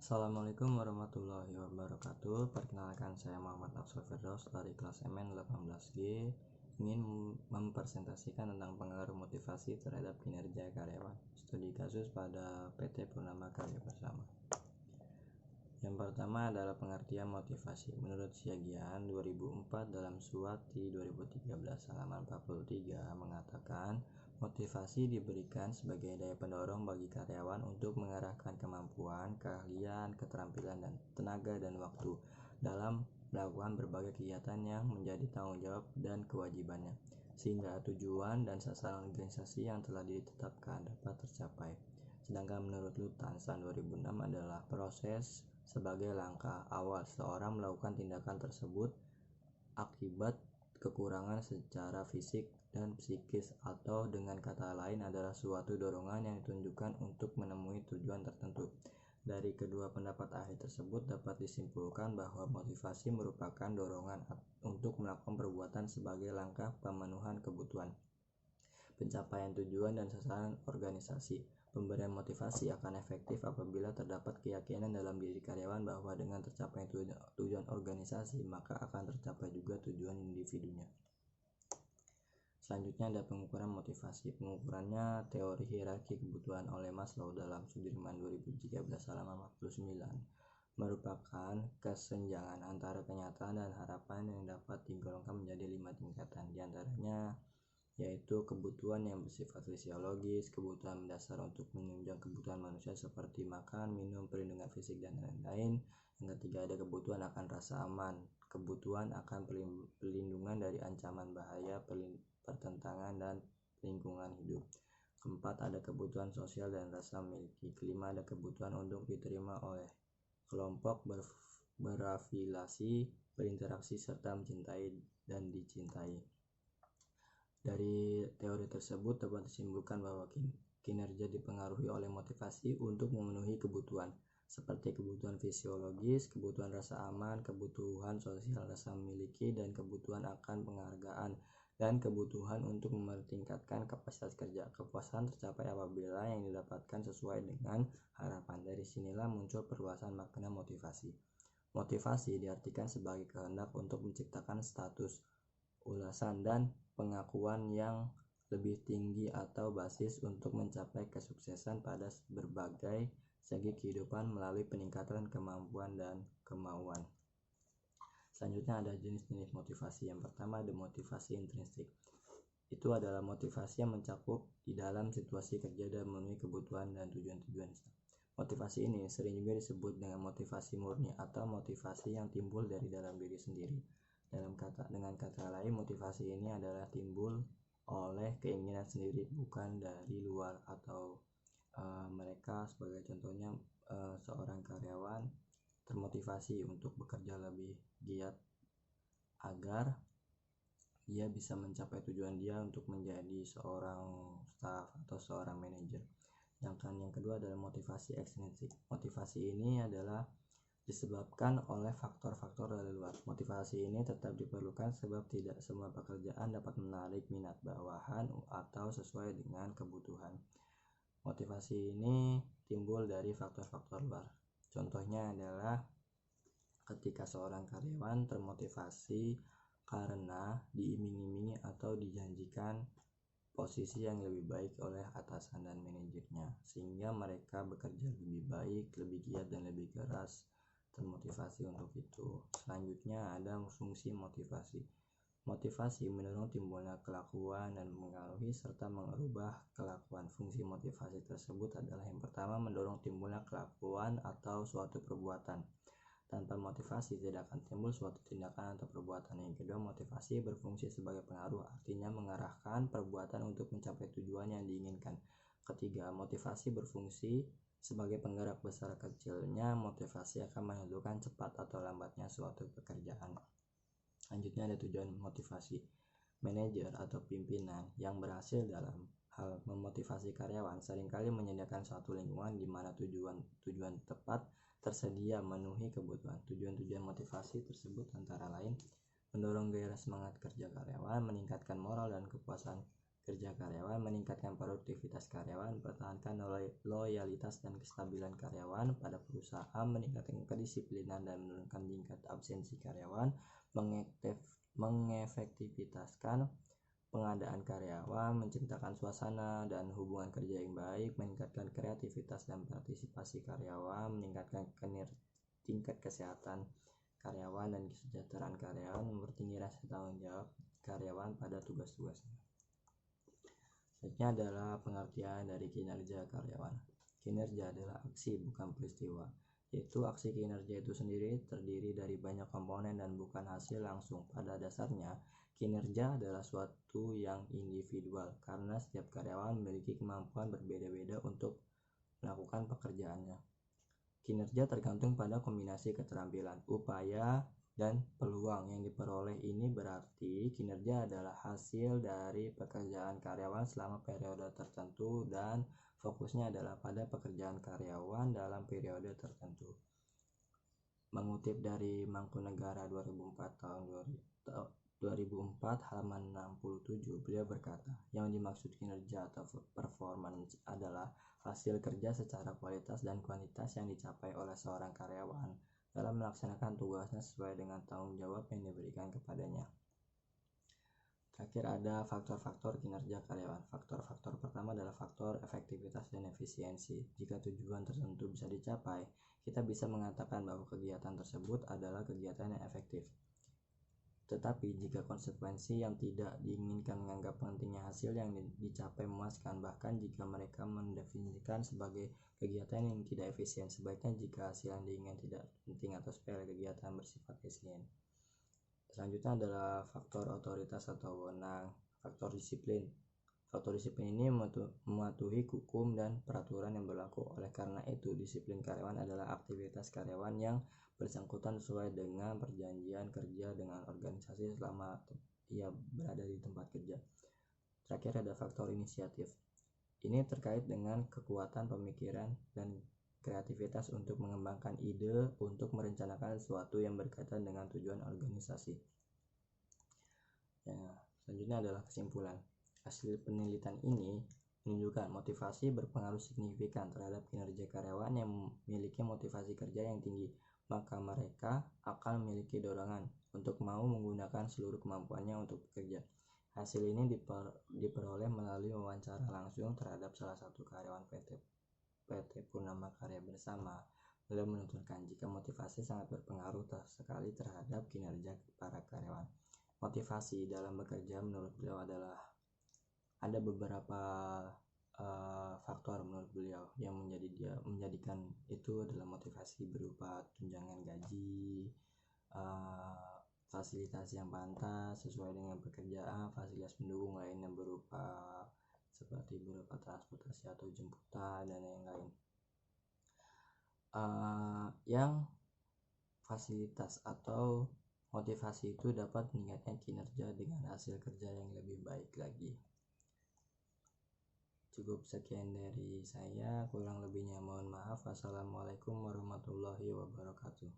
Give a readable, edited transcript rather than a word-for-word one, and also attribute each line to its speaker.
Speaker 1: Assalamualaikum warahmatullahi wabarakatuh. Perkenalkan, saya Muhammad Afsal Firdaus dari kelas MN 18G. Ingin mempresentasikan tentang pengaruh motivasi terhadap kinerja karyawan. Studi kasus pada PT Purnama Karya Bersama. Yang pertama adalah pengertian motivasi. Menurut Siagian 2004 dalam Suwati 2013 halaman 43 mengatakan, motivasi diberikan sebagai daya pendorong bagi karyawan untuk mengarahkan kemampuan, keahlian, keterampilan, dan tenaga dan waktu dalam melakukan berbagai kegiatan yang menjadi tanggung jawab dan kewajibannya, sehingga tujuan dan sasaran organisasi yang telah ditetapkan dapat tercapai. Sedangkan menurut Lutansan 2006 adalah proses sebagai langkah awal seseorang melakukan tindakan tersebut akibat kekurangan secara fisik dan psikis, atau dengan kata lain adalah suatu dorongan yang ditunjukkan untuk menemui tujuan tertentu. Dari kedua pendapat ahli tersebut dapat disimpulkan bahwa motivasi merupakan dorongan untuk melakukan perbuatan sebagai langkah pemenuhan kebutuhan, pencapaian tujuan dan sasaran organisasi. Pemberian motivasi akan efektif apabila terdapat keyakinan dalam diri karyawan bahwa dengan tercapai tujuan organisasi, maka akan tercapai juga tujuan individunya. Selanjutnya ada pengukuran motivasi. Pengukurannya teori hierarki kebutuhan oleh Maslow dalam Sudirman 2013 halaman 49 merupakan kesenjangan antara kenyataan dan harapan yang dapat digolongkan menjadi 5 tingkatan. Di antaranya yaitu kebutuhan yang bersifat fisiologis, kebutuhan mendasar untuk menunjang kebutuhan manusia seperti makan, minum, perlindungan fisik, dan lain-lain. Yang ketiga ada kebutuhan akan rasa aman, kebutuhan akan perlindungan dari ancaman bahaya, pertentangan, dan lingkungan hidup. Keempat ada kebutuhan sosial dan rasa memiliki. Kelima ada kebutuhan untuk diterima oleh kelompok, berafiliasi, berinteraksi, serta mencintai dan dicintai. Dari teori tersebut dapat disimpulkan bahwa kinerja dipengaruhi oleh motivasi untuk memenuhi kebutuhan seperti kebutuhan fisiologis, kebutuhan rasa aman, kebutuhan sosial rasa memiliki, dan kebutuhan akan penghargaan, dan kebutuhan untuk meningkatkan kapasitas kerja. Kepuasan tercapai apabila yang didapatkan sesuai dengan harapan. Dari sinilah muncul perluasan makna motivasi. Motivasi diartikan sebagai kehendak untuk menciptakan status, ulasan, dan pengakuan yang lebih tinggi atau basis untuk mencapai kesuksesan pada berbagai segi kehidupan melalui peningkatan kemampuan dan kemauan. Selanjutnya ada jenis-jenis motivasi. Yang pertama ada motivasi intrinsik. Itu adalah motivasi yang mencakup di dalam situasi kerja dan memenuhi kebutuhan dan tujuan-tujuan. Motivasi ini sering juga disebut dengan motivasi murni atau motivasi yang timbul dari dalam diri sendiri. Dengan kata lain, motivasi ini adalah timbul oleh keinginan sendiri, bukan dari luar, atau mereka sebagai contohnya seorang karyawan termotivasi untuk bekerja lebih giat agar dia bisa mencapai tujuan dia untuk menjadi seorang staff atau seorang manajer. Yang kedua adalah motivasi ekstrinsik. Motivasi ini adalah disebabkan oleh faktor-faktor dari luar. Motivasi ini tetap diperlukan sebab tidak semua pekerjaan dapat menarik minat bawahan atau sesuai dengan kebutuhan. Motivasi ini timbul dari faktor-faktor luar. Contohnya adalah ketika seorang karyawan termotivasi karena diiming-imingi atau dijanjikan posisi yang lebih baik oleh atasan dan manajernya, sehingga mereka bekerja lebih baik, lebih giat, dan lebih keras, termotivasi untuk itu. Selanjutnya ada fungsi motivasi. Motivasi mendorong timbulnya kelakuan dan mengaruhi serta mengubah kelakuan. Fungsi motivasi tersebut adalah yang pertama mendorong timbulnya kelakuan atau suatu perbuatan. Tanpa motivasi tidak akan timbul suatu tindakan atau perbuatan. Yang kedua, motivasi berfungsi sebagai pengaruh, artinya mengarahkan perbuatan untuk mencapai tujuan yang diinginkan. Ketiga, motivasi berfungsi sebagai penggerak besar kecilnya. Motivasi akan menentukan cepat atau lambatnya suatu pekerjaan. Selanjutnya ada tujuan motivasi. Manajer atau pimpinan yang berhasil dalam hal memotivasi karyawan seringkali menyediakan suatu lingkungan di mana tujuan tepat tersedia memenuhi kebutuhan. Tujuan-tujuan motivasi tersebut antara lain mendorong gairah semangat kerja karyawan, meningkatkan moral dan kepuasan kerja karyawan, meningkatkan produktivitas karyawan, mempertahankan loyalitas dan kestabilan karyawan pada perusahaan, meningkatkan kedisiplinan dan menurunkan tingkat absensi karyawan, mengefektivitaskan pengadaan karyawan, menciptakan suasana dan hubungan kerja yang baik, meningkatkan kreativitas dan partisipasi karyawan, meningkatkan tingkat kesehatan karyawan dan kesejahteraan karyawan, mempertinggi rasa tanggung jawab karyawan pada tugas-tugasnya. Selanjutnya adalah pengertian dari kinerja karyawan. Kinerja adalah aksi, bukan peristiwa, yaitu aksi kinerja itu sendiri terdiri dari banyak komponen dan bukan hasil langsung. Pada dasarnya, kinerja adalah suatu yang individual karena setiap karyawan memiliki kemampuan berbeda-beda untuk melakukan pekerjaannya. Kinerja tergantung pada kombinasi keterampilan, upaya, dan peluang yang diperoleh. Ini berarti kinerja adalah hasil dari pekerjaan karyawan selama periode tertentu dan fokusnya adalah pada pekerjaan karyawan dalam periode tertentu. Mengutip dari Mangkunegara 2004 halaman 67, beliau berkata, yang dimaksud kinerja atau performance adalah hasil kerja secara kualitas dan kuantitas yang dicapai oleh seorang karyawan dalam melaksanakan tugasnya sesuai dengan tanggung jawab yang diberikan kepadanya. Terakhir ada faktor-faktor kinerja karyawan. Faktor-faktor pertama adalah faktor efektivitas dan efisiensi. Jika tujuan tertentu bisa dicapai, kita bisa mengatakan bahwa kegiatan tersebut adalah kegiatan yang efektif. Tetapi jika konsekuensi yang tidak diinginkan menganggap pentingnya hasil yang dicapai memuaskan, bahkan jika mereka mendefinisikan sebagai kegiatan yang tidak efisien, sebaiknya jika hasil yang diinginkan tidak penting atau sepele, kegiatan bersifat efisien. Selanjutnya adalah faktor otoritas atau wewenang. Faktor disiplin. Faktor disiplin ini mematuhi hukum dan peraturan yang berlaku. Oleh karena itu, disiplin karyawan adalah aktivitas karyawan yang bersangkutan sesuai dengan perjanjian kerja dengan organisasi selama ia berada di tempat kerja. Terakhir ada faktor inisiatif. Ini terkait dengan kekuatan pemikiran dan kreativitas untuk mengembangkan ide untuk merencanakan sesuatu yang berkaitan dengan tujuan organisasi. Ya, selanjutnya adalah kesimpulan. Hasil penelitian ini menunjukkan motivasi berpengaruh signifikan terhadap kinerja karyawan yang memiliki motivasi kerja yang tinggi, maka mereka akan memiliki dorongan untuk mau menggunakan seluruh kemampuannya untuk bekerja. Hasil ini diperoleh melalui wawancara langsung terhadap salah satu karyawan PT Purnama Karya Bersama. Beliau menuturkan jika motivasi sangat berpengaruh sekali terhadap kinerja para karyawan. Motivasi dalam bekerja menurut beliau adalah ada beberapa faktor menurut beliau yang menjadikan itu adalah motivasi berupa tunjangan gaji, fasilitas yang pantas sesuai dengan pekerjaan, fasilitas pendukung lainnya seperti berupa transportasi atau jemputan dan lain-lain. Yang fasilitas atau motivasi itu dapat meningkatkan kinerja dengan hasil kerja yang lebih baik lagi. Cukup sekian dari saya, kurang lebihnya mohon maaf. Wassalamualaikum warahmatullahi wabarakatuh.